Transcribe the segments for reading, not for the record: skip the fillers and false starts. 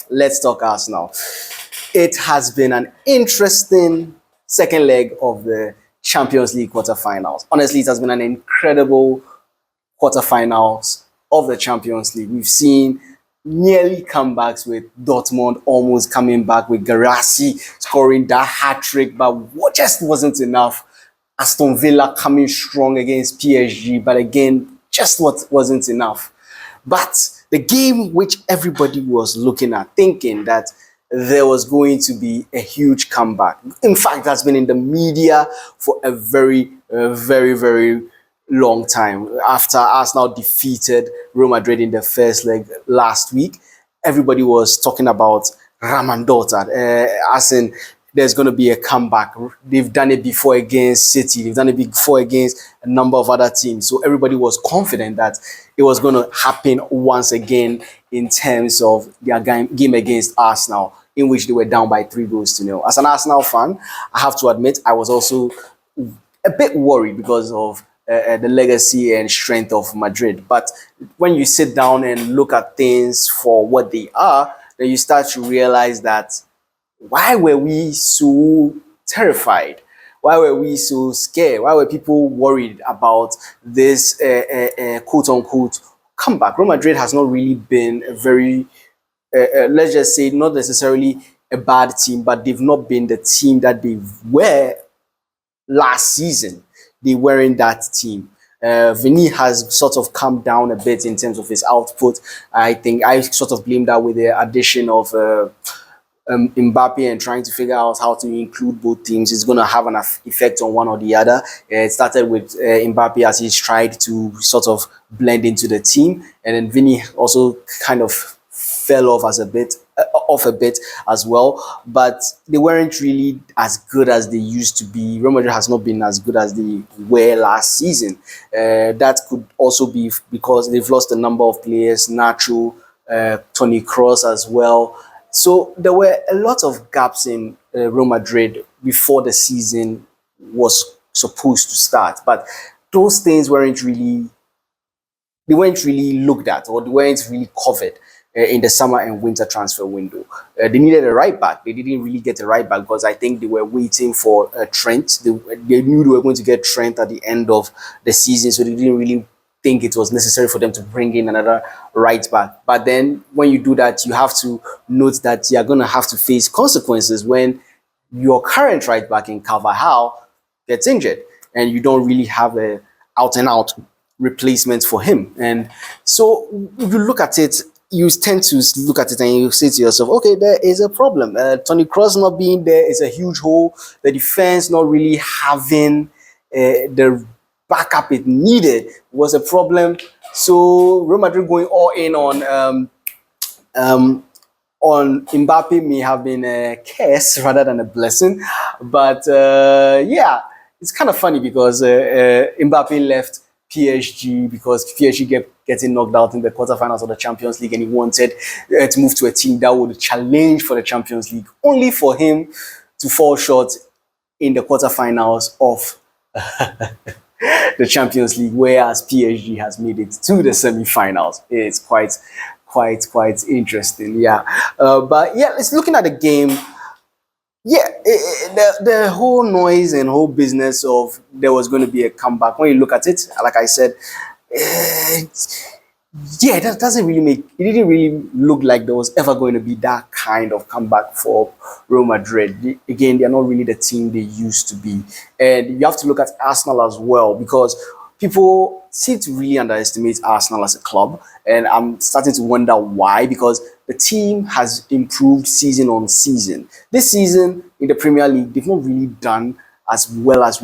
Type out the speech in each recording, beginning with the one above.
let's talk Arsenal. It has been an interesting second leg of the Champions League quarterfinals. Honestly, it has been an incredible quarterfinals of the Champions League. We've seen nearly comebacks with Dortmund almost coming back with Garassi scoring that hat-trick, but what just wasn't enough. Aston Villa coming strong against PSG, but again, just what wasn't enough. But the game which everybody was looking at, thinking that there was going to be a huge comeback. In fact, that's been in the media for a very long time. After Arsenal defeated Real Madrid in the first leg last week, everybody was talking about Ramandota, as in there's going to be a comeback. They've done it before against City. They've done it before against a number of other teams. So everybody was confident that it was going to happen once again in terms of their game against Arsenal, in which they were down by 3-0. As an Arsenal fan, I have to admit, I was also a bit worried because of the legacy and strength of Madrid. But when you sit down and look at things for what they are, then you start to realize that why were we so terrified? Why were we so scared? Why were people worried about this quote-unquote comeback? Real Madrid has not really been a very, let's just say, not necessarily a bad team, but they've not been the team that they were last season. They weren't that team. Vinny has sort of calmed down a bit in terms of his output. I think I sort of blame that with the addition of Mbappe and trying to figure out how to include both teams is going to have an effect on one or the other. It started with Mbappe as he's tried to sort of blend into the team, and then Vinny also kind of fell off a bit as well. But they weren't really as good as they used to be. Real Madrid has not been as good as they were last season. That could also be because they've lost a number of players, Nacho, Toni Kroos as well. So there were a lot of gaps in Real Madrid before the season was supposed to start. But those things weren't really looked at, or they weren't really covered in the summer and winter transfer window. They needed a right back. They didn't really get a right back because I think they were waiting for Trent. They knew they were going to get Trent at the end of the season, so they didn't really think it was necessary for them to bring in another right back. But then when you do that, you have to note that you're going to have to face consequences when your current right back in Carvajal gets injured and you don't really have a out-and-out replacement for him. And so if you look at it, you tend to look at it and you say to yourself, okay, there is a problem. Toni Kroos not being there is a huge hole. The defense not really having the backup it needed was a problem. So Real Madrid going all in on Mbappe may have been a curse rather than a blessing. But yeah, it's kind of funny because Mbappe left PSG because PSG kept getting knocked out in the quarterfinals of the Champions League, and he wanted to move to a team that would challenge for the Champions League, only for him to fall short in the quarterfinals of the Champions League, whereas PSG has made it to the semi-finals. It's quite interesting, yeah. But yeah, let's looking at the game. Yeah, the whole noise and whole business of there was going to be a comeback. When you look at it, like I said, yeah, that doesn't really make. It didn't really look like there was ever going to be that kind of comeback for Real Madrid. Again, they're not really the team they used to be, and you have to look at Arsenal as well because people seem to really underestimate Arsenal as a club, and I'm starting to wonder why, because the team has improved season on season. This season in the Premier League, they've not really done as well as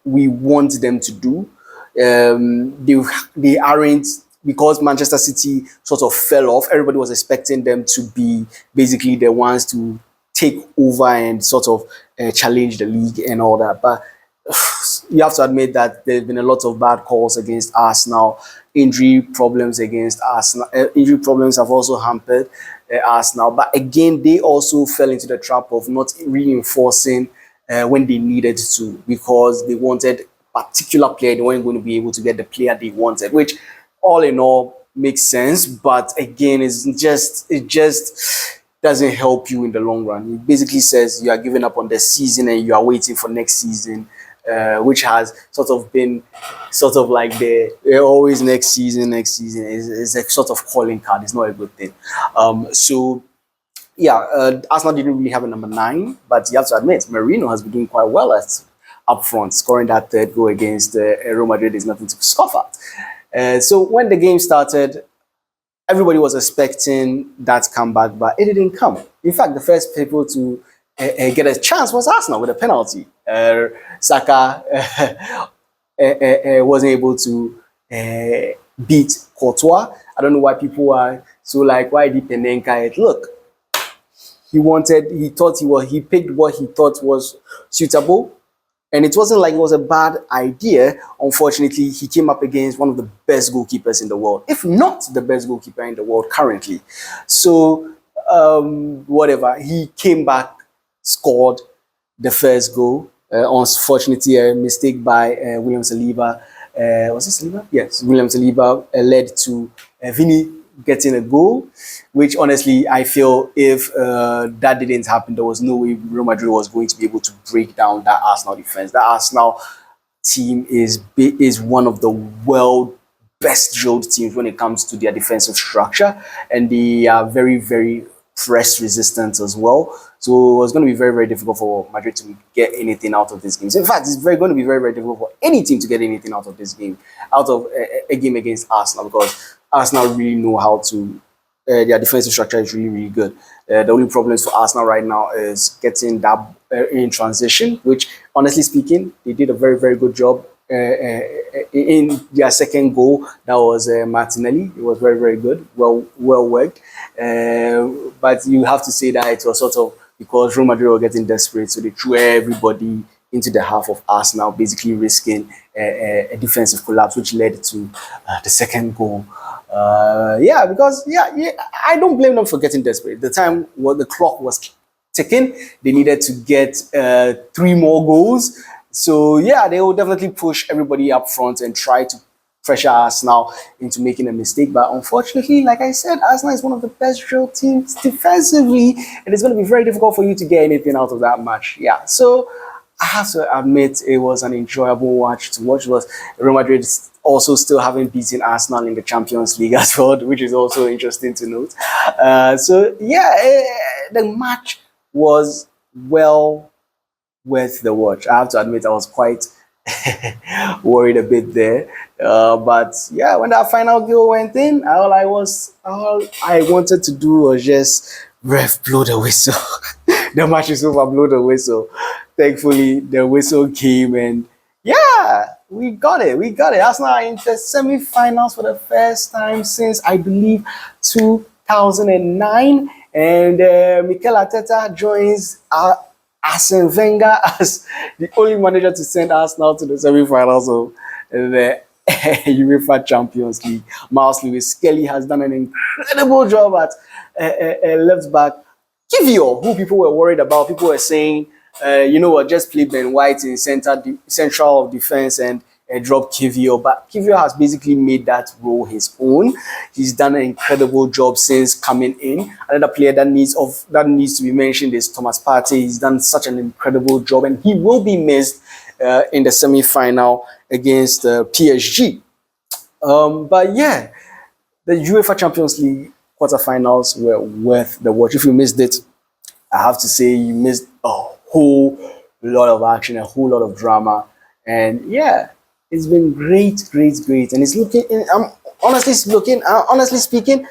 we want them to do. They aren't, because Manchester City sort of fell off. Everybody was expecting them to be basically the ones to take over and sort of challenge the league and all that. But you have to admit that there's been a lot of bad calls against Arsenal, injury problems against Arsenal. Injury problems have also hampered Arsenal. But again, they also fell into the trap of not reinforcing when they needed to, because they wanted a particular player. They weren't going to be able to get the player they wanted, which all in all makes sense, but again, it just doesn't help you in the long run. It basically says you are giving up on the season and you are waiting for next season, which has sort of been sort of like the always next season is a sort of calling card. It's not a good thing. So yeah, Arsenal didn't really have a number 9, but you have to admit, Merino has been doing quite well at up front. Scoring that third goal against Real Madrid is nothing to scoff at. So when the game started, everybody was expecting that comeback, but it didn't come. In fact, the first people to get a chance was Arsenal with a penalty. Saka wasn't able to beat Courtois. I don't know why people are so like, why did Penenka it? Look, he picked what he thought was suitable. And it wasn't like it was a bad idea. Unfortunately, he came up against one of the best goalkeepers in the world, if not the best goalkeeper in the world currently. So, whatever. He came back, scored the first goal. Unfortunately, a mistake by William Saliba. Was it Saliba? Yes, William Saliba led to Vini getting a goal, which honestly, I feel if that didn't happen, there was no way Real Madrid was going to be able to break down that Arsenal defense. That Arsenal team is one of the world best drilled teams when it comes to their defensive structure, and they are very, very press resistant as well. So it was going to be very, very difficult for Madrid to get anything out of this game. So in fact, it's going to be very, very difficult for any team to get anything out of this game, out of a game against Arsenal, because Arsenal really know how to. Their defensive structure is really, really good. The only problems for Arsenal right now is getting that in transition, which, honestly speaking, they did a very, very good job in their second goal. That was Martinelli. It was very, very good. Well worked. But you have to say that it was sort of because Real Madrid were getting desperate, so they threw everybody into the half of Arsenal, basically risking a defensive collapse, which led to the second goal. Because I don't blame them for getting desperate. The time the clock was ticking, they needed to get 3 more goals. So yeah, they will definitely push everybody up front and try to pressure Arsenal into making a mistake. But unfortunately, like I said, Arsenal is one of the best drilled teams defensively, and it's going to be very difficult for you to get anything out of that match. Yeah, so I have to admit it was an enjoyable match to watch. It was Real Madrid also still haven't beaten Arsenal in the Champions League as well, which is also interesting to note. The match was well worth the watch. I have to admit I was quite worried a bit there. But yeah, when that final goal went in, all I wanted to do was just ref blow the whistle. The match is over, blow the whistle. Thankfully, the whistle came and yeah, we got it. Arsenal are in the semi-finals for the first time since, I believe, 2009. And Mikel Arteta joins Arsene Wenger as the only manager to send Arsenal to the semi-finals of the UEFA Champions League. Miles Lewis Skelly has done an incredible job at left back. Kivio, who people were worried about, people were saying, just play Ben White in central of defense and drop Kivio. But Kivio has basically made that role his own. He's done an incredible job since coming in. Another player that needs to be mentioned is Thomas Partey. He's done such an incredible job, and he will be missed in the semi-final against PSG. But yeah, the UEFA Champions League quarterfinals were worth the watch. If you missed it, I have to say you missed a whole lot of action, a whole lot of drama, and yeah, it's been great. And it's looking. Honestly speaking,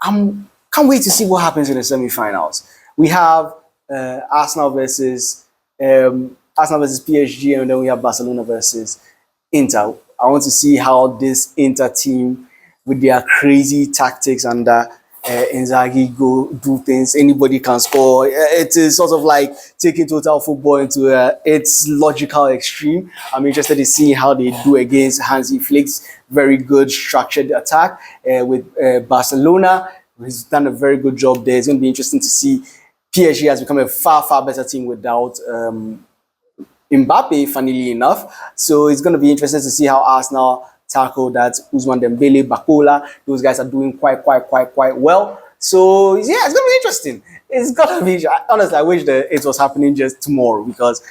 can't wait to see what happens in the semi-finals. We have Arsenal versus PSG, and then we have Barcelona versus Inter. I want to see how this Inter team, with their crazy tactics under Inzaghi, do things. Anybody can score. It is sort of like taking total football into its logical extreme. I'm interested in seeing how they do against Hansi Flick's very good structured attack with Barcelona. He's done a very good job there. It's going to be interesting to see. PSG has become a far better team without Mbappe, funnily enough. So it's going to be interesting to see how Arsenal tackle that Ousmane Dembele, Bakola, those guys are doing quite well. So yeah, it's gonna be interesting. It's gonna be. Honestly, I wish that it was happening just tomorrow because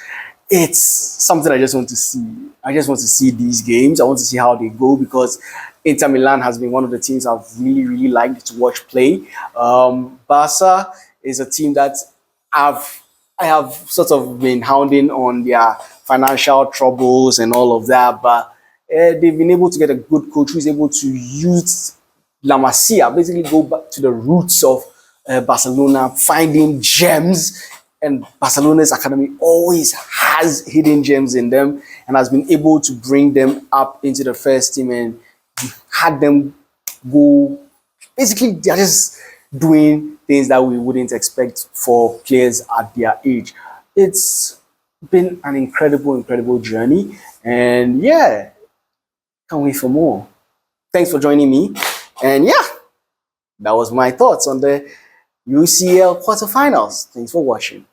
it's something I just want to see. I just want to see these games. I want to see how they go because Inter Milan has been one of the teams I've really liked to watch play. Barca is a team that I have sort of been hounding on their financial troubles and all of that, but they've been able to get a good coach who's able to use La Masia, basically go back to the roots of Barcelona, finding gems. And Barcelona's academy always has hidden gems in them and has been able to bring them up into the first team and had them go. Basically, they're just doing things that we wouldn't expect for players at their age. It's been an incredible journey. And yeah, can't wait for more. Thanks for joining me. And yeah, that was my thoughts on the UCL quarterfinals. Thanks for watching.